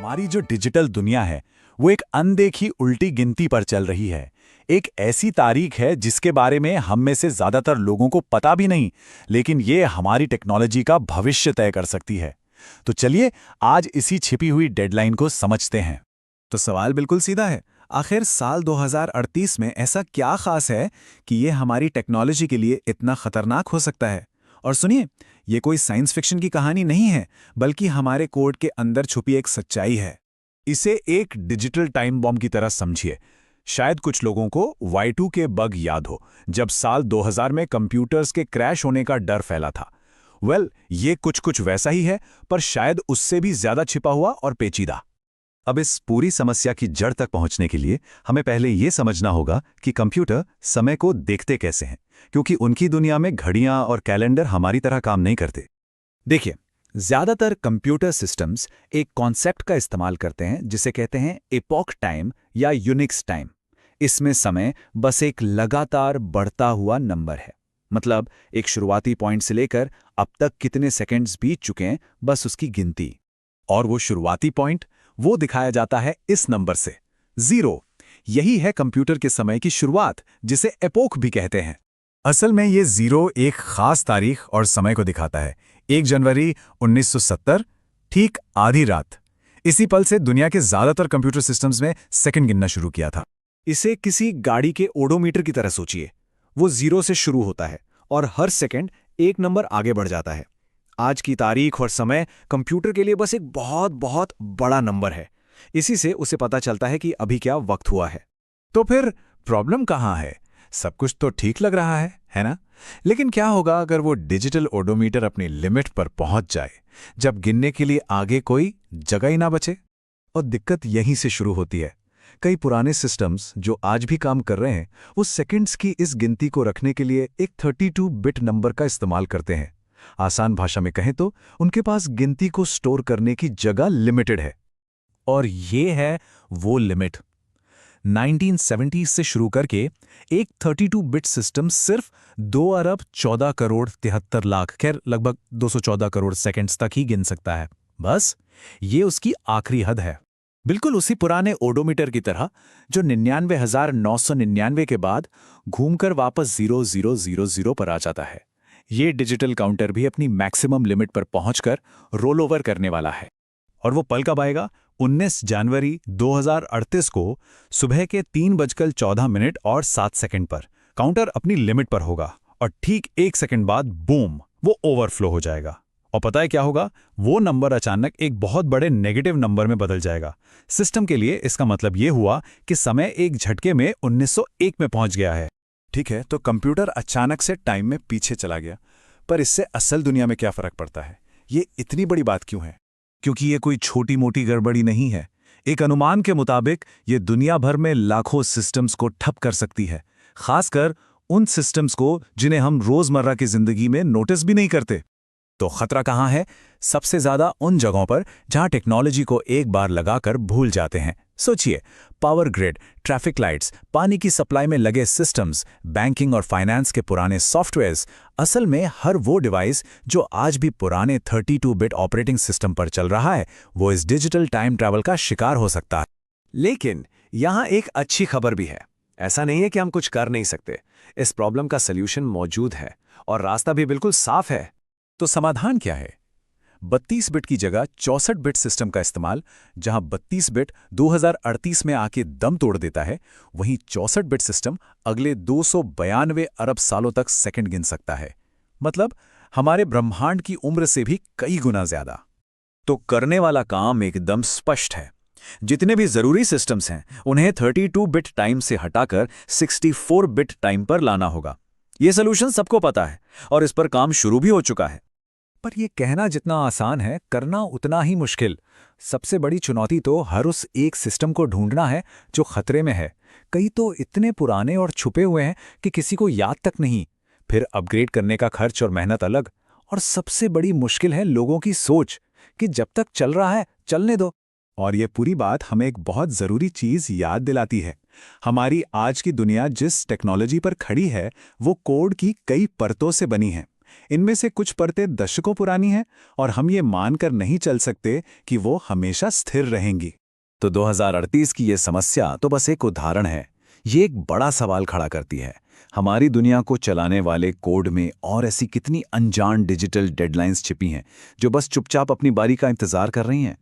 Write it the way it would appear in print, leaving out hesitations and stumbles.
हमारी जो डिजिटल दुनिया है वो एक अनदेखी उल्टी गिनती पर चल रही है। एक ऐसी तारीख है जिसके बारे में हम में से ज्यादातर लोगों को पता भी नहीं, लेकिन ये हमारी टेक्नोलॉजी का भविष्य तय कर सकती है। तो चलिए आज इसी छिपी हुई डेडलाइन को समझते हैं। तो सवाल बिल्कुल सीधा है, आखिर साल 2038 में ऐसा क्या खास है कि ये हमारी टेक्नोलॉजी के लिए इतना खतरनाक हो सकता है। और सुनिए, ये कोई साइंस फिक्शन की कहानी नहीं है, बल्कि हमारे कोड के अंदर छुपी एक सच्चाई है। इसे एक डिजिटल टाइम बॉम्ब की तरह समझिए। शायद कुछ लोगों को Y2 के बग याद हो, जब साल 2000 में कंप्यूटर्स के क्रैश होने का डर फैला था। ये कुछ वैसा ही है, पर शायद उससे भी ज्यादा छिपा हुआ और पेचीदा। अब इस पूरी समस्या की जड़ तक पहुंचने के लिए हमें पहले ये समझना होगा कि कंप्यूटर समय को देखते कैसे हैं, क्योंकि उनकी दुनिया में घड़ियां और कैलेंडर हमारी तरह काम नहीं करते। देखिए, ज्यादातर कंप्यूटर सिस्टम्स एक कॉन्सेप्ट का इस्तेमाल करते हैं जिसे कहते हैं एपॉक टाइम या यूनिक्स टाइम। इसमें समय बस एक लगातार बढ़ता हुआ नंबर है। मतलब एक शुरुआती पॉइंट से लेकर अब तक कितने सेकंड्स बीत चुके हैं, बस उसकी गिनती। और वो शुरुआती पॉइंट वो दिखाया जाता है इस नंबर से, 0। यही है कंप्यूटर के समय की शुरुआत, जिसे एपोक भी कहते हैं। असल में ये 0 एक खास तारीख और समय को दिखाता है, 1 जनवरी 1970, ठीक आधी रात। इसी पल से दुनिया के ज्यादातर कंप्यूटर सिस्टम्स में सेकंड गिनना शुरू किया था। इसे किसी गाड़ी के ओडोमीटर की तरह सोचिए। वो 0 से शुरू होता है और हर सेकंड एक नंबर आगे बढ़ जाता है। आज की तारीख और समय कंप्यूटर के लिए बस एक बहुत बहुत बड़ा नंबर है। इसी से उसे पता चलता है कि अभी क्या वक्त हुआ है। तो फिर प्रॉब्लम कहाँ है? सब कुछ तो ठीक लग रहा है ना? लेकिन क्या होगा अगर वो डिजिटल ओडोमीटर अपनी लिमिट पर पहुंच जाए, जब गिनने के लिए आगे कोई जगह ही ना बचे? और दिक्कत यहीं से शुरू होती है। कई पुराने सिस्टम्स जो आज भी काम कर रहे हैं, वो सेकंड्स की इस गिनती को रखने के लिए एक 32 बिट नंबर का इस्तेमाल करते हैं। आसान भाषा में कहें तो उनके पास गिनती को स्टोर करने की जगह लिमिटेड है। और ये है वो लिमिट। 1970 से शुरू करके एक 32 बिट सिस्टम सिर्फ 2 अरब 14 करोड़ 73 लाख, खैर लगभग 214 करोड़ सेकंड्स तक ही गिन सकता है। बस ये उसकी आखिरी हद है। बिल्कुल उसी पुराने ओडोमीटर की तरह जो 99,999 के बाद घूमकर वापस 0000 पर आ जाता है। ये डिजिटल काउंटर भी अपनी मैक्सिमम लिमिट पर पहुंचकर रोल ओवर करने वाला है। और वो पल कब आएगा? 19 जनवरी 2038 को सुबह के 3:14 और 7 सेकंड पर काउंटर अपनी लिमिट पर होगा और ठीक 1 सेकंड बाद बूम, वो ओवरफ्लो हो जाएगा। और पता है क्या होगा? वो नंबर अचानक एक बहुत बड़े नेगेटिव नंबर में बदल जाएगा। सिस्टम के लिए इसका मतलब ये हुआ कि समय एक झटके में 1901 में पहुंच गया है। ठीक है, तो कंप्यूटर अचानक से टाइम में पीछे चला गया, पर इससे असल दुनिया में क्या फर्क पड़ता है? ये इतनी बड़ी बात क्यों है? क्योंकि ये कोई छोटी मोटी गड़बड़ी नहीं है। एक अनुमान के मुताबिक ये दुनिया भर में लाखों सिस्टम्स को ठप कर सकती है, खासकर उन सिस्टम्स को जिन्हें हम रोजमर्रा की जिंदगी में नोटिस भी नहीं करते। तो खतरा कहाँ है? सबसे ज्यादा उन जगहों पर जहां टेक्नोलॉजी को एक बार लगाकर भूल जाते हैं। सोचिए, पावर ग्रिड, ट्रैफिक लाइट्स, पानी की सप्लाई में लगे सिस्टम्स, बैंकिंग और फाइनेंस के पुराने सॉफ्टवेयर्स। असल में हर वो डिवाइस जो आज भी पुराने 32 बिट ऑपरेटिंग सिस्टम पर चल रहा है, वो इस डिजिटल टाइम ट्रैवल का शिकार हो सकता है। लेकिन यहाँ एक अच्छी खबर भी है। ऐसा नहीं है कि हम कुछ कर नहीं सकते। इस प्रॉब्लम का सल्यूशन मौजूद है और रास्ता भी बिल्कुल साफ है। तो समाधान क्या है? 32 बिट की जगह 64 बिट सिस्टम का इस्तेमाल। जहां 32 बिट 2038 में आके दम तोड़ देता है, वहीं 64 बिट सिस्टम अगले 292 अरब सालों तक सेकंड गिन सकता है। मतलब हमारे ब्रह्मांड की उम्र से भी कई गुना ज्यादा। तो करने वाला काम एकदम स्पष्ट है। जितने भी जरूरी सिस्टम्स हैं, उन्हें 32 बिट टाइम से हटाकर 64 बिट टाइम पर लाना होगा। यह सॉल्यूशन सबको पता है और इस पर काम शुरू भी हो चुका है। पर यह कहना जितना आसान है, करना उतना ही मुश्किल। सबसे बड़ी चुनौती तो हर उस एक सिस्टम को ढूंढना है जो खतरे में है। कई तो इतने पुराने और छुपे हुए हैं कि किसी को याद तक नहीं। फिर अपग्रेड करने का खर्च और मेहनत अलग। और सबसे बड़ी मुश्किल है लोगों की सोच कि जब तक चल रहा है चलने दो। और ये पूरी बात हमें एक बहुत ज़रूरी चीज़ याद दिलाती है। हमारी आज की दुनिया जिस टेक्नोलॉजी पर खड़ी है, वो कोड की कई परतों से बनी है। इनमें से कुछ परतें दशकों पुरानी हैं और हम ये मानकर नहीं चल सकते कि वो हमेशा स्थिर रहेंगी। तो 2038 की ये समस्या तो बस एक उदाहरण है। ये एक बड़ा सवाल खड़ा करती है, हमारी दुनिया को चलाने वाले कोड में और ऐसी कितनी अनजान डिजिटल डेडलाइंस छिपी हैं जो बस चुपचाप अपनी बारी का इंतजार कर रही हैं।